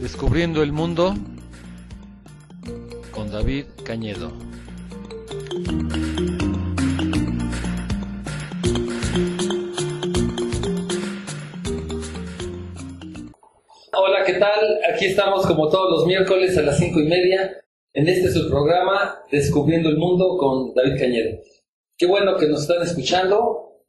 Descubriendo el mundo con David Cañedo. Hola, ¿qué tal? Aquí estamos como todos los miércoles a las 5:30 en este su programa Descubriendo el Mundo con David Cañedo. Qué bueno que nos están escuchando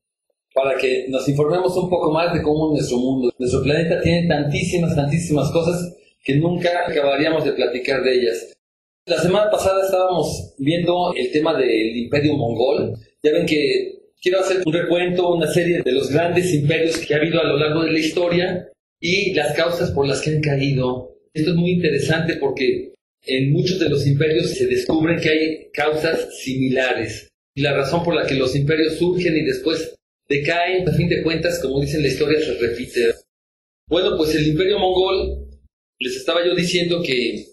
para que nos informemos un poco más de cómo nuestro mundo, nuestro planeta tiene tantísimas cosas que nunca acabaríamos de platicar de ellas. La semana pasada estábamos viendo el tema del Imperio Mongol. Ya ven que quiero hacer un recuento, una serie de los grandes imperios que ha habido a lo largo de la historia y las causas por las que han caído. Esto es muy interesante porque en muchos de los imperios se descubre que hay causas similares. Y la razón por la que los imperios surgen y después decaen, a fin de cuentas, como dicen la historia, se repite. Bueno, pues el Imperio Mongol, les estaba yo diciendo que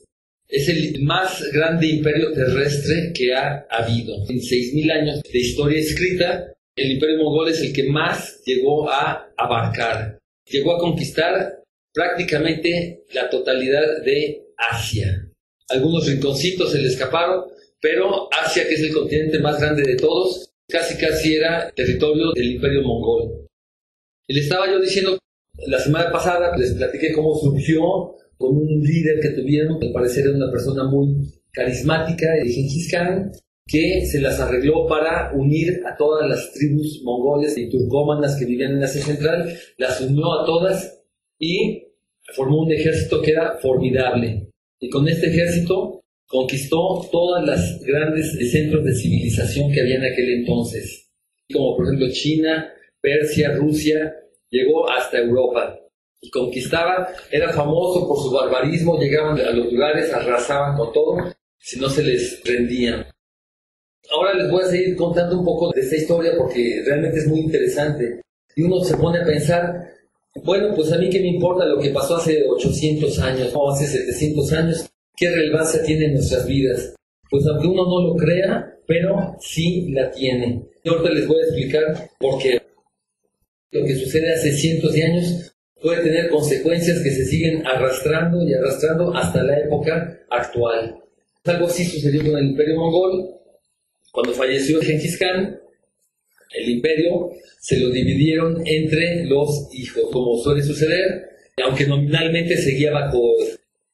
es el más grande imperio terrestre que ha habido. En 6.000 años de historia escrita, el Imperio Mongol es el que más llegó a abarcar. Llegó a conquistar prácticamente la totalidad de Asia. Algunos rinconcitos se le escaparon, pero Asia, que es el continente más grande de todos, casi era territorio del Imperio Mongol. Y le estaba yo diciendo, la semana pasada les platiqué cómo surgió con un líder que tuvieron, que al parecer era una persona muy carismática, de Gengis Khan, que se las arregló para unir a todas las tribus mongoles y turcómanas que vivían en Asia Central, las unió a todas y formó un ejército que era formidable. Y con este ejército conquistó todas las grandes centros de civilización que había en aquel entonces, como por ejemplo China, Persia, Rusia, llegó hasta Europa. Y conquistaba, era famoso por su barbarismo, llegaban a los lugares, arrasaban con todo, si no se les rendían. Ahora les voy a seguir contando un poco de esta historia porque realmente es muy interesante. Y uno se pone a pensar, bueno, pues a mí qué me importa lo que pasó hace 800 años o hace 700 años, qué relevancia tiene en nuestras vidas. Pues aunque uno no lo crea, pero sí la tiene. Y ahorita les voy a explicar por qué. Lo que sucede hace cientos de años puede tener consecuencias que se siguen arrastrando y arrastrando hasta la época actual. Algo así sucedió con el Imperio Mongol. Cuando falleció Gengis Khan, el imperio se lo dividieron entre los hijos, como suele suceder, aunque nominalmente seguía bajo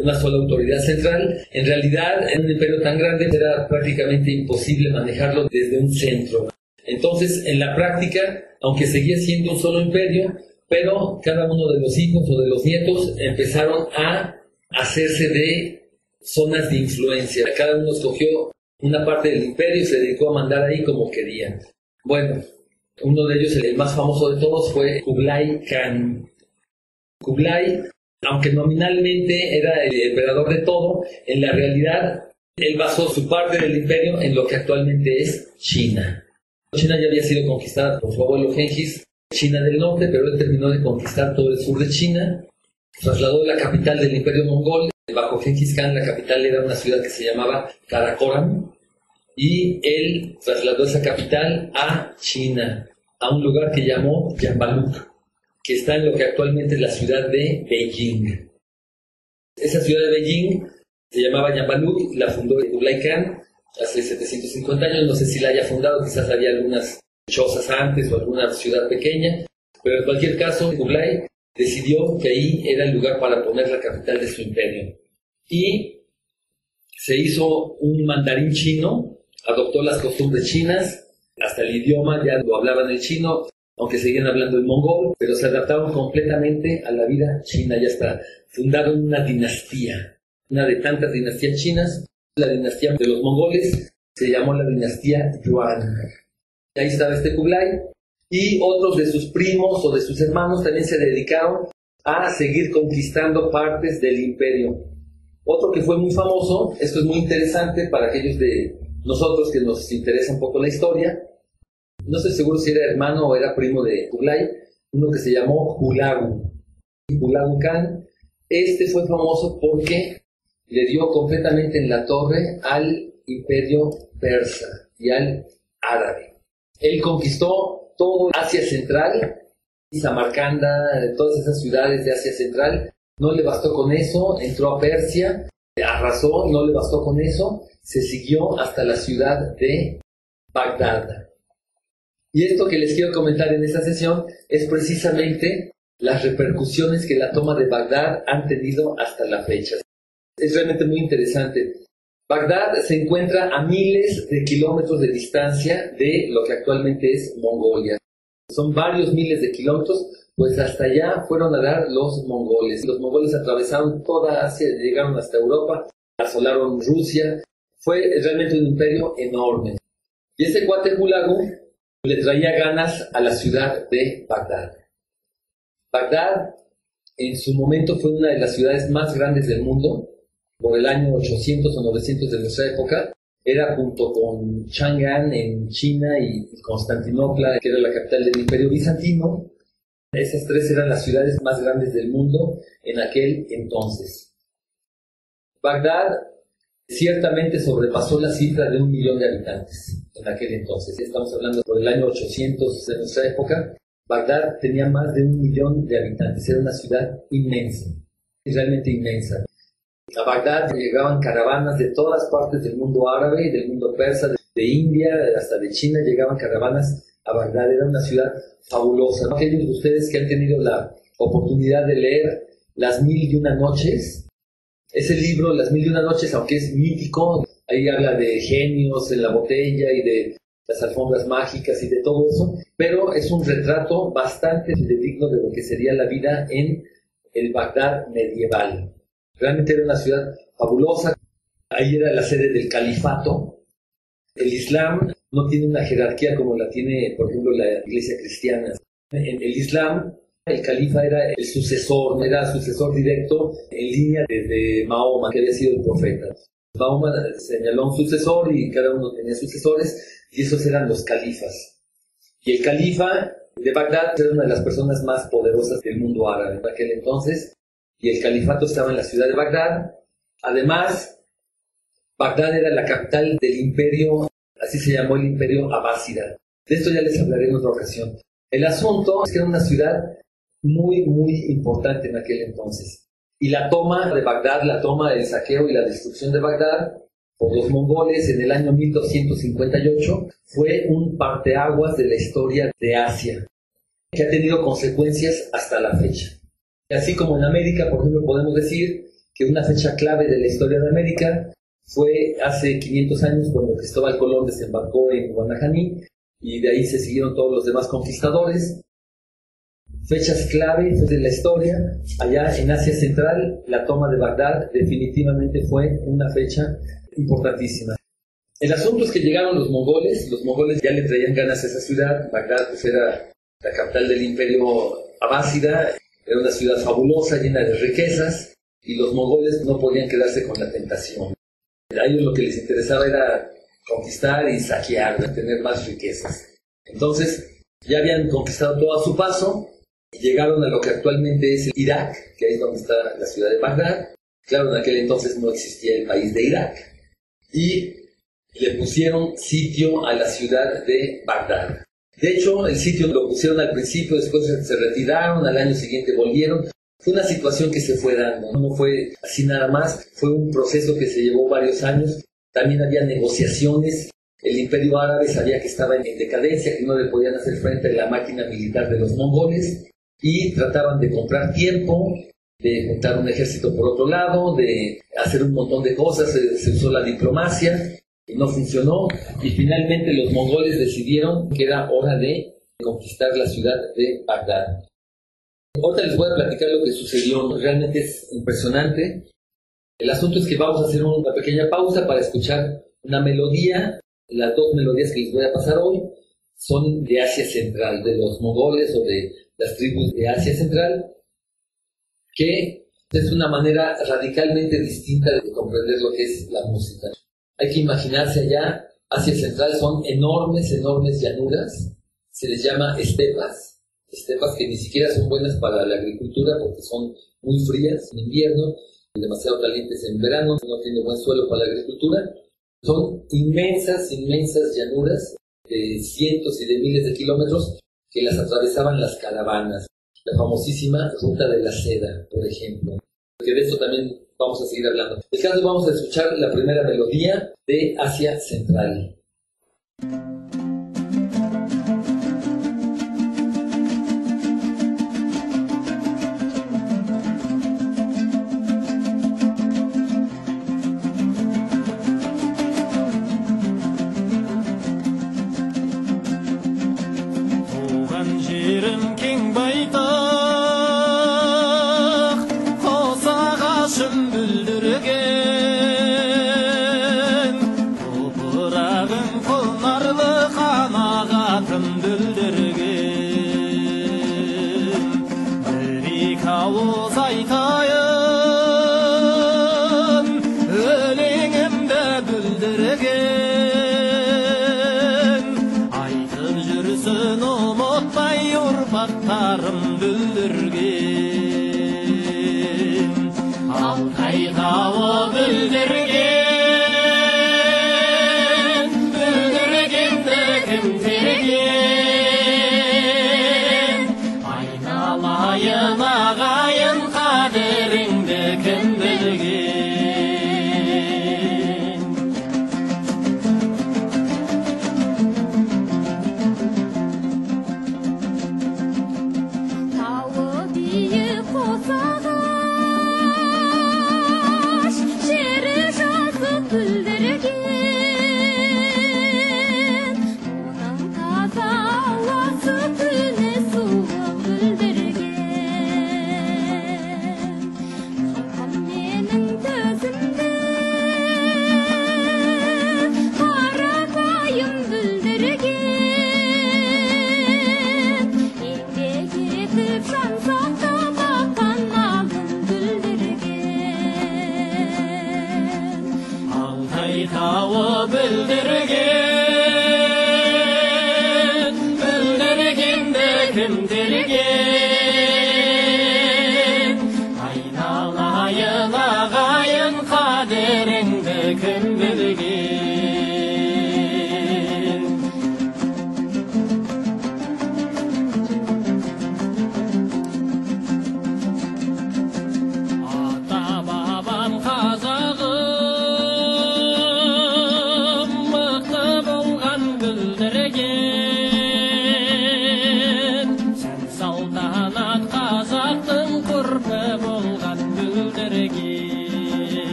una sola autoridad central. En realidad, en un imperio tan grande era prácticamente imposible manejarlo desde un centro. Entonces, en la práctica, aunque seguía siendo un solo imperio, pero cada uno de los hijos o de los nietos empezaron a hacerse de zonas de influencia. Cada uno escogió una parte del imperio y se dedicó a mandar ahí como quería. Bueno, uno de ellos, el más famoso de todos, fue Kublai Khan. Kublai, aunque nominalmente era el emperador de todo, en la realidad él basó su parte del imperio en lo que actualmente es China. China ya había sido conquistada por su abuelo Gengis, China del norte, pero él terminó de conquistar todo el sur de China, trasladó la capital del Imperio Mongol. Bajo Gengis Khan la capital era una ciudad que se llamaba Karakoram y él trasladó esa capital a China, a un lugar que llamó Jambaluk, que está en lo que actualmente es la ciudad de Beijing. Esa ciudad de Beijing se llamaba Jambaluk, la fundó Kublai Khan hace 750 años, no sé si la haya fundado, quizás había algunas chozas antes o alguna ciudad pequeña, pero en cualquier caso Kublai decidió que ahí era el lugar para poner la capital de su imperio. Y se hizo un mandarín chino, adoptó las costumbres chinas, hasta el idioma ya lo hablaban el chino, aunque seguían hablando el mongol, pero se adaptaron completamente a la vida china. Ya está, fundaron una dinastía, una de tantas dinastías chinas. La dinastía de los mongoles se llamó la dinastía Yuan. Ahí estaba este Kublai, y otros de sus primos o de sus hermanos también se dedicaron a seguir conquistando partes del imperio. Otro que fue muy famoso, esto es muy interesante para aquellos de nosotros que nos interesa un poco la historia, no estoy seguro si era hermano o era primo de Kublai, uno que se llamó Hulagu. Hulagu Khan Este fue famoso porque le dio completamente en la torre al imperio persa y al árabe. Él conquistó todo Asia Central, Samarcanda, todas esas ciudades de Asia Central. No le bastó con eso, entró a Persia, arrasó, no le bastó con eso, se siguió hasta la ciudad de Bagdad. Y esto que les quiero comentar en esta sesión es precisamente las repercusiones que la toma de Bagdad han tenido hasta la fecha. Es realmente muy interesante. Bagdad se encuentra a miles de kilómetros de distancia de lo que actualmente es Mongolia. Son varios miles de kilómetros, pues hasta allá fueron a dar los mongoles. Los mongoles atravesaron toda Asia, llegaron hasta Europa, asolaron Rusia. Fue realmente un imperio enorme. Y ese cuate Hulagu le traía ganas a la ciudad de Bagdad. Bagdad en su momento fue una de las ciudades más grandes del mundo. Por el año 800 o 900 de nuestra época, era junto con Chang'an en China y Constantinopla, que era la capital del Imperio Bizantino. Esas tres eran las ciudades más grandes del mundo en aquel entonces. Bagdad ciertamente sobrepasó la cifra de 1 millón de habitantes en aquel entonces. Estamos hablando por el año 800 de nuestra época. Bagdad tenía más de 1 millón de habitantes. Era una ciudad inmensa, realmente inmensa. A Bagdad llegaban caravanas de todas partes del mundo árabe y del mundo persa, de India, hasta de China, llegaban caravanas a Bagdad. Era una ciudad fabulosa. Aquellos de ustedes que han tenido la oportunidad de leer Las Mil y Una Noches, ese libro, Las Mil y Una Noches, aunque es mítico, ahí habla de genios en la botella y de las alfombras mágicas y de todo eso, pero es un retrato bastante digno de lo que sería la vida en el Bagdad medieval. Realmente era una ciudad fabulosa. Ahí era la sede del califato. El Islam no tiene una jerarquía como la tiene, por ejemplo, la iglesia cristiana. En el Islam, el califa era el sucesor, era sucesor directo en línea desde Mahoma, que había sido el profeta. Mahoma señaló un sucesor y cada uno tenía sucesores, y esos eran los califas. Y el califa de Bagdad era una de las personas más poderosas del mundo árabe en aquel entonces. Y el califato estaba en la ciudad de Bagdad. Además, Bagdad era la capital del imperio, así se llamó el imperio abásida. De esto ya les hablaré en otra ocasión. El asunto es que era una ciudad muy, muy importante en aquel entonces. Y la toma de Bagdad, la toma, el saqueo y la destrucción de Bagdad por los mongoles en el año 1258 fue un parteaguas de la historia de Asia, que ha tenido consecuencias hasta la fecha. Así como en América, por ejemplo, podemos decir que una fecha clave de la historia de América fue hace 500 años cuando Cristóbal Colón desembarcó en Guanajaní y de ahí se siguieron todos los demás conquistadores. Fechas clave de la historia, allá en Asia Central, la toma de Bagdad definitivamente fue una fecha importantísima. El asunto es que llegaron los mongoles ya le traían ganas a esa ciudad. Bagdad pues era la capital del imperio abásida. Era una ciudad fabulosa, llena de riquezas, y los mongoles no podían quedarse con la tentación. A ellos lo que les interesaba era conquistar y saquear, tener más riquezas. Entonces, ya habían conquistado todo a su paso, y llegaron a lo que actualmente es Irak, que ahí es donde está la ciudad de Bagdad. Claro, en aquel entonces no existía el país de Irak. Y le pusieron sitio a la ciudad de Bagdad. De hecho, el sitio lo pusieron al principio, después se retiraron, al año siguiente volvieron. Fue una situación que se fue dando, no fue así nada más, fue un proceso que se llevó varios años. También había negociaciones, el imperio árabe sabía que estaba en decadencia, que no le podían hacer frente a la máquina militar de los mongoles, y trataban de comprar tiempo, de juntar un ejército por otro lado, de hacer un montón de cosas. Se usó la diplomacia. Y no funcionó, y finalmente los mongoles decidieron que era hora de conquistar la ciudad de Bagdad. Ahora les voy a platicar lo que sucedió, realmente es impresionante. El asunto es que vamos a hacer una pequeña pausa para escuchar una melodía. Las dos melodías que les voy a pasar hoy son de Asia Central, de los mongoles o de las tribus de Asia Central, que es una manera radicalmente distinta de comprender lo que es la música. Hay que imaginarse allá, Asia Central son enormes, enormes llanuras, se les llama estepas, estepas que ni siquiera son buenas para la agricultura porque son muy frías en invierno, demasiado calientes en verano, no tiene buen suelo para la agricultura. Son inmensas llanuras de cientos y de miles de kilómetros que las atravesaban las caravanas. La famosísima Ruta de la Seda, por ejemplo. Que de eso también vamos a seguir hablando. El caso, vamos a escuchar la primera melodía de Asia Central.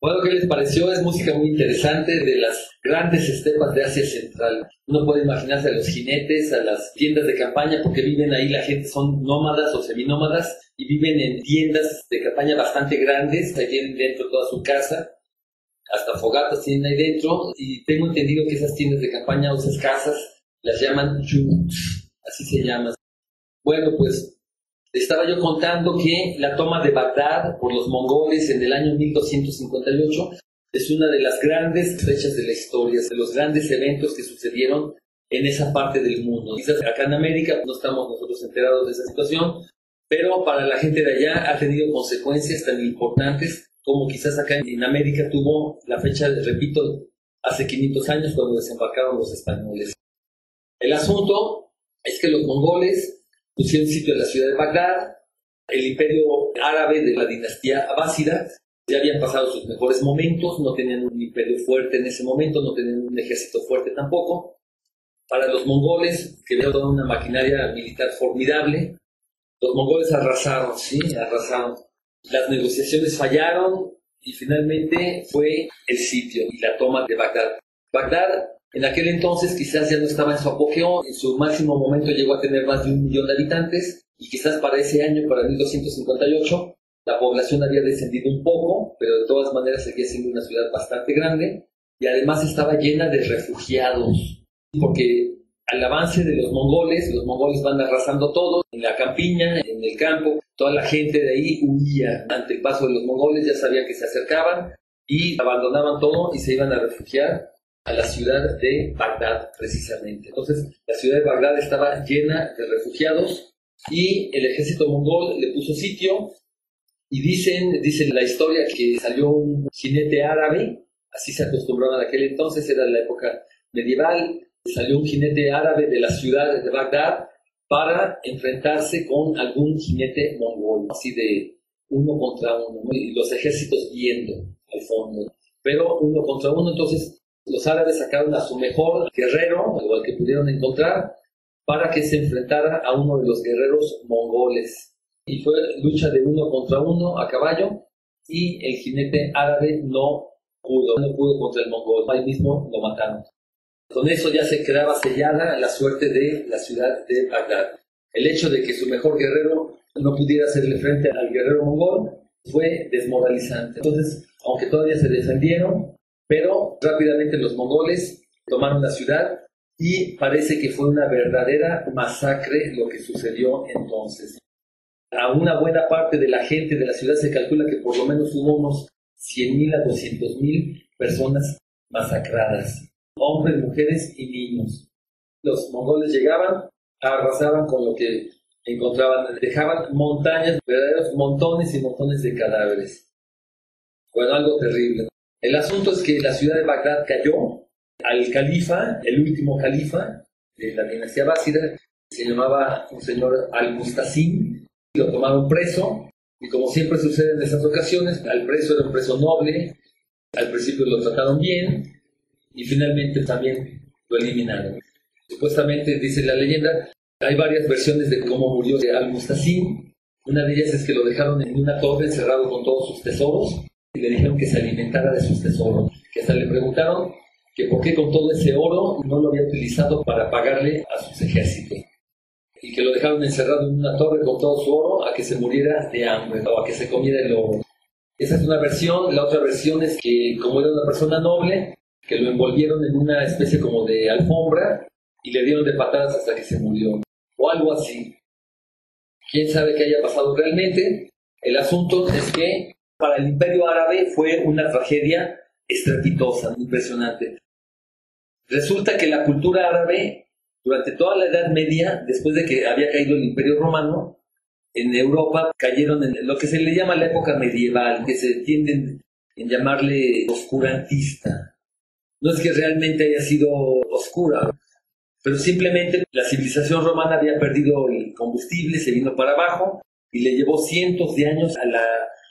Bueno, ¿qué les pareció? Es música muy interesante de las grandes estepas de Asia Central. Uno puede imaginarse a los jinetes, a las tiendas de campaña, porque viven ahí, la gente son nómadas o seminómadas y viven en tiendas de campaña bastante grandes. Ahí tienen dentro toda su casa, hasta fogatas tienen ahí dentro, y tengo entendido que esas tiendas de campaña o esas casas las llaman yurt, así se llaman. Bueno, pues estaba yo contando que la toma de Bagdad por los mongoles en el año 1258 es una de las grandes fechas de la historia, de los grandes eventos que sucedieron en esa parte del mundo. Quizás acá en América no estamos nosotros enterados de esa situación, pero para la gente de allá ha tenido consecuencias tan importantes como quizás acá en América tuvo la fecha, repito, hace 500 años cuando desembarcaron los españoles. El asunto es que los mongoles pusieron sitio en la ciudad de Bagdad. El imperio árabe de la dinastía abásida Ya habían pasado sus mejores momentos, no tenían un imperio fuerte en ese momento, no tenían un ejército fuerte tampoco. Para los mongoles, que había toda una maquinaria militar formidable, los mongoles arrasaron, ¿sí? Arrasaron. Las negociaciones fallaron y finalmente fue el sitio y la toma de Bagdad. Bagdad, en aquel entonces, quizás ya no estaba en su apogeo, en su máximo momento llegó a tener más de 1 millón de habitantes, y quizás para ese año, para 1258, la población había descendido un poco, pero de todas maneras seguía siendo una ciudad bastante grande, y además estaba llena de refugiados, porque al avance de los mongoles van arrasando todo, en la campiña, en el campo, toda la gente de ahí huía ante el paso de los mongoles, ya sabían que se acercaban, y abandonaban todo y se iban a refugiar a la ciudad de Bagdad, precisamente. Entonces, la ciudad de Bagdad estaba llena de refugiados, y el ejército mongol le puso sitio, y dice la historia que salió un jinete árabe, así se acostumbraba en aquel entonces, era la época medieval, salió un jinete árabe de la ciudad de Bagdad para enfrentarse con algún jinete mongol, así de uno contra uno, ¿no? Y los ejércitos viendo al fondo, pero uno contra uno. Entonces los árabes sacaron a su mejor guerrero, o al que pudieron encontrar, para que se enfrentara a uno de los guerreros mongoles. Y fue lucha de uno contra uno a caballo, y el jinete árabe no pudo contra el mongol, ahí mismo lo mataron. Con eso ya se quedaba sellada la suerte de la ciudad de Bagdad. El hecho de que su mejor guerrero no pudiera hacerle frente al guerrero mongol fue desmoralizante. Entonces, aunque todavía se defendieron, pero rápidamente los mongoles tomaron la ciudad, y parece que fue una verdadera masacre lo que sucedió entonces. A una buena parte de la gente de la ciudad se calcula que por lo menos hubo unos 100,000 a 200,000 personas masacradas, hombres, mujeres y niños. Los mongoles llegaban, arrasaban con lo que encontraban, dejaban montañas, verdaderos montones y montones de cadáveres. Bueno, algo terrible. El asunto es que la ciudad de Bagdad cayó al califa, el último califa de la dinastía básida, se llamaba un señor Al-Mustasim. Lo tomaron preso, y como siempre sucede en esas ocasiones, al preso era un preso noble, al principio lo trataron bien, y finalmente también lo eliminaron. Supuestamente, dice la leyenda, hay varias versiones de cómo murió Al-Mustasim. Una de ellas es que lo dejaron en una torre encerrado con todos sus tesoros, y le dijeron que se alimentara de sus tesoros, que hasta le preguntaron que por qué con todo ese oro no lo había utilizado para pagarle a sus ejércitos, y que lo dejaron encerrado en una torre con todo su oro a que se muriera de hambre o a que se comiera el oro. Esa es una versión. La otra versión es que, como era una persona noble, que lo envolvieron en una especie como de alfombra y le dieron de patadas hasta que se murió, o algo así. ¿Quién sabe qué haya pasado realmente? El asunto es que para el Imperio Árabe fue una tragedia estrepitosa, impresionante. Resulta que la cultura árabe, durante toda la Edad Media, después de que había caído el Imperio Romano, en Europa cayeron en lo que se le llama la época medieval, que se tienden en llamarle oscurantista. No es que realmente haya sido oscura, pero simplemente la civilización romana había perdido el combustible, se vino para abajo, y le llevó cientos de años a la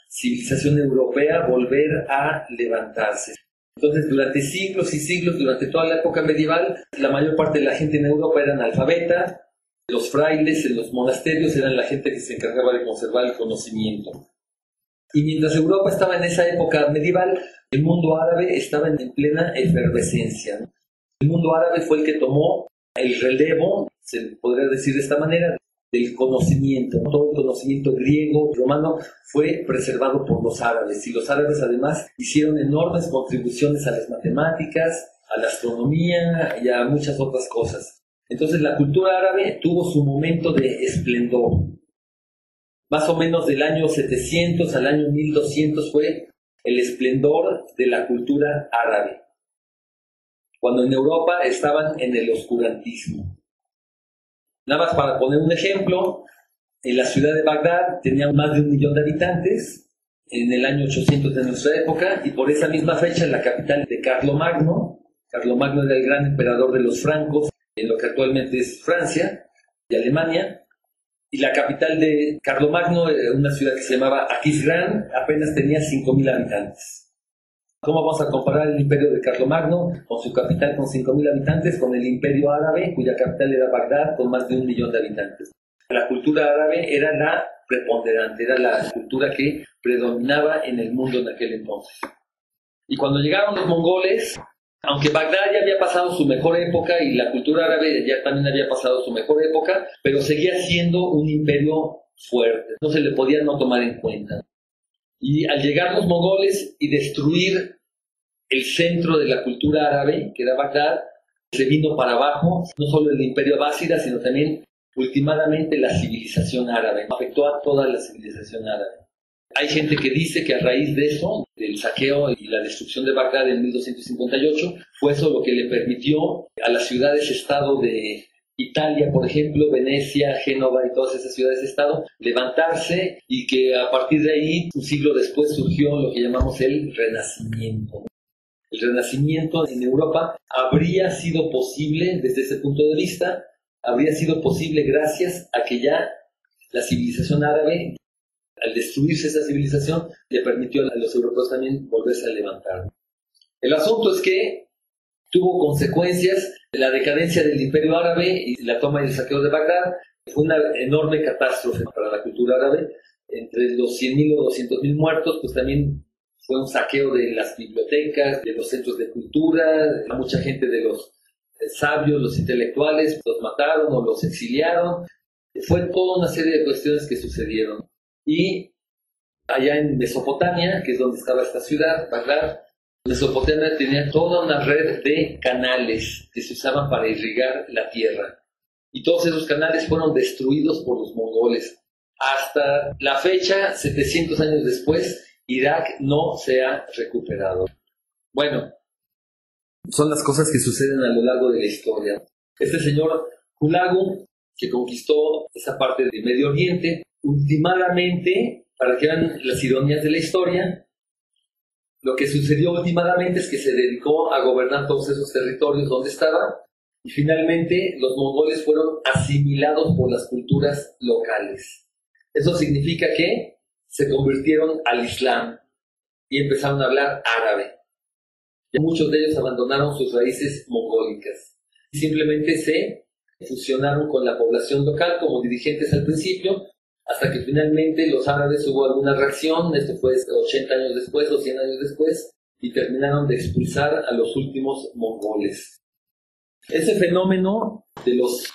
civilización europea volver a levantarse. Entonces, durante siglos y siglos, durante toda la época medieval, la mayor parte de la gente en Europa era analfabeta. Los frailes en los monasterios eran la gente que se encargaba de conservar el conocimiento. Y mientras Europa estaba en esa época medieval, el mundo árabe estaba en plena efervescencia, ¿no? El mundo árabe fue el que tomó el relevo, se podría decir de esta manera, del conocimiento. Todo el conocimiento griego, romano, fue preservado por los árabes, y los árabes además hicieron enormes contribuciones a las matemáticas, a la astronomía y a muchas otras cosas. Entonces la cultura árabe tuvo su momento de esplendor. Más o menos del año 700 al año 1200 fue el esplendor de la cultura árabe, cuando en Europa estaban en el oscurantismo. Nada más para poner un ejemplo, en la ciudad de Bagdad tenía más de 1 millón de habitantes en el año 800 de nuestra época, y por esa misma fecha la capital de Carlomagno era el gran emperador de los francos, en lo que actualmente es Francia y Alemania, Y la capital de Carlomagno, una ciudad que se llamaba Aquisgrán, apenas tenía 5,000 habitantes. ¿Cómo vamos a comparar el imperio de Carlomagno con su capital con 5,000 habitantes con el imperio árabe, cuya capital era Bagdad, con más de 1,000,000 de habitantes? La cultura árabe era la preponderante, era la cultura que predominaba en el mundo en aquel entonces. Y cuando llegaron los mongoles, aunque Bagdad ya había pasado su mejor época y la cultura árabe ya también había pasado su mejor época, pero seguía siendo un imperio fuerte, no se le podía no tomar en cuenta. Y al llegar los mongoles y destruir el centro de la cultura árabe, que era Bagdad, se vino para abajo no solo el imperio abásida, sino también últimamente la civilización árabe, afectó a toda la civilización árabe. Hay gente que dice que a raíz de eso, del saqueo y la destrucción de Bagdad en 1258, fue eso lo que le permitió a las ciudades-estado de Italia, por ejemplo, Venecia, Génova y todas esas ciudades-estado, levantarse, y que a partir de ahí, un siglo después, surgió lo que llamamos el Renacimiento. El Renacimiento en Europa habría sido posible, desde ese punto de vista, habría sido posible gracias a que ya la civilización árabe, al destruirse esa civilización, le permitió a los europeos también volverse a levantar. El asunto es que tuvo consecuencias. La decadencia del imperio árabe y la toma y el saqueo de Bagdad fue una enorme catástrofe para la cultura árabe. Entre los 100,000 o 200,000 muertos, pues también fue un saqueo de las bibliotecas, de los centros de cultura. A mucha gente de los sabios, los intelectuales, los mataron o los exiliaron. Fue toda una serie de cuestiones que sucedieron. Y allá en Mesopotamia, que es donde estaba esta ciudad, Bagdad, Mesopotamia tenía toda una red de canales que se usaban para irrigar la tierra. Y todos esos canales fueron destruidos por los mongoles. Hasta la fecha, 700 años después, Irak no se ha recuperado. Bueno, son las cosas que suceden a lo largo de la historia. Este señor Hulagu, que conquistó esa parte de Medio Oriente, últimamente, para que vean las ironías de la historia, lo que sucedió últimamente es que se dedicó a gobernar todos esos territorios donde estaba, y finalmente los mongoles fueron asimilados por las culturas locales. Eso significa que se convirtieron al Islam y empezaron a hablar árabe. Y muchos de ellos abandonaron sus raíces mongólicas y simplemente se fusionaron con la población local como dirigentes al principio, hasta que finalmente los árabes hubo alguna reacción. Esto fue 80 años después o 100 años después, y terminaron de expulsar a los últimos mongoles. Ese fenómeno de los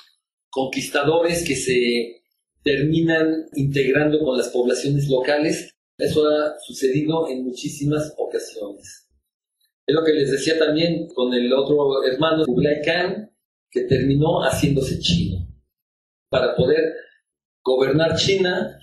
conquistadores que se terminan integrando con las poblaciones locales, eso ha sucedido en muchísimas ocasiones. Es lo que les decía también con el otro hermano, Kublai Khan, que terminó haciéndose chino. Para poder gobernar China,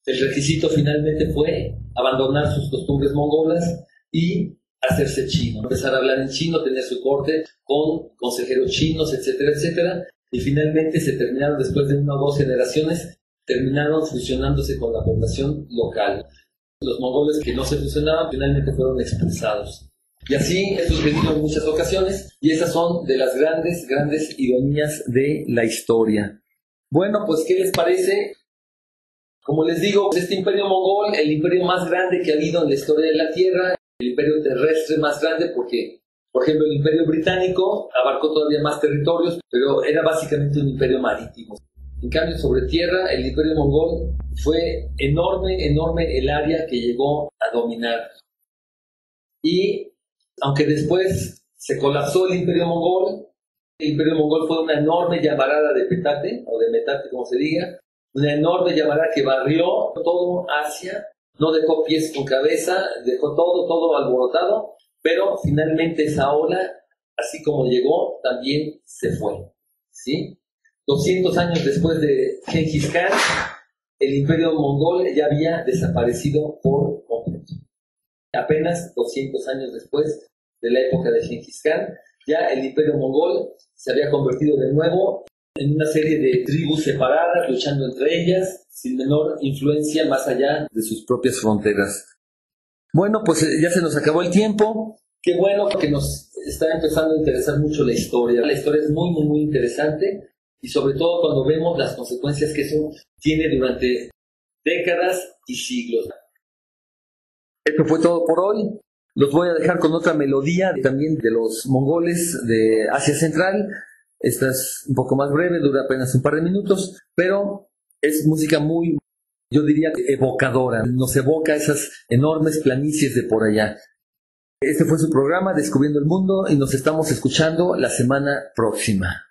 el requisito finalmente fue abandonar sus costumbres mongolas y hacerse chino, empezar a hablar en chino, tener su corte con consejeros chinos, etcétera, etcétera, y finalmente se terminaron, después de 1 o 2 generaciones, terminaron fusionándose con la población local. Los mongoles que no se fusionaban finalmente fueron expulsados. Y así es sucedido en muchas ocasiones, y esas son de las grandes, grandes ironías de la historia. Bueno, pues, ¿qué les parece? Como les digo, este imperio mongol, el imperio más grande que ha habido en la historia de la Tierra, el imperio terrestre más grande, porque, por ejemplo, el imperio británico abarcó todavía más territorios, pero era básicamente un imperio marítimo. En cambio, sobre tierra, el imperio mongol fue enorme, enorme el área que llegó a dominar. Y aunque después se colapsó el imperio mongol fue una enorme llamarada de petate, o de metate como se diga, una enorme llamarada que barrió todo Asia, no dejó pies con cabeza, dejó todo alborotado, pero finalmente esa ola, así como llegó, también se fue, ¿sí? 200 años después de Genghis Khan, el imperio mongol ya había desaparecido por completo. Apenas 200 años después de la época de Genghis Khan, ya el imperio mongol se había convertido de nuevo en una serie de tribus separadas, luchando entre ellas, sin menor influencia más allá de sus propias fronteras. Bueno, pues ya se nos acabó el tiempo. Qué bueno que nos está empezando a interesar mucho la historia. La historia es muy, muy, muy interesante. y sobre todo cuando vemos las consecuencias que eso tiene durante décadas y siglos. Esto fue todo por hoy. Los voy a dejar con otra melodía también de los mongoles de Asia Central. Esta es un poco más breve, dura apenas un par de minutos, pero es música muy, yo diría, evocadora. Nos evoca esas enormes planicies de por allá. Este fue su programa Descubriendo el Mundo y nos estamos escuchando la semana próxima.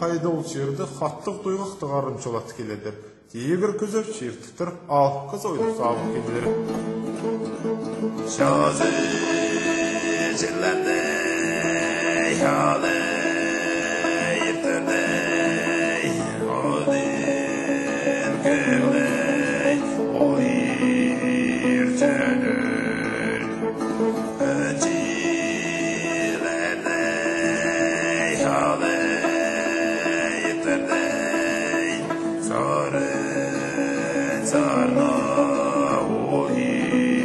Hayda ol жерді қаттық тұйғақты қарын чолатты келедір. Егір күзіп шертіп тұрып, алып қыз ойлық сабық келдер. Шазы жерләнді, халы ертірді, одын көлі, ой ертәдір. Өтілерді, халы Sarna ohi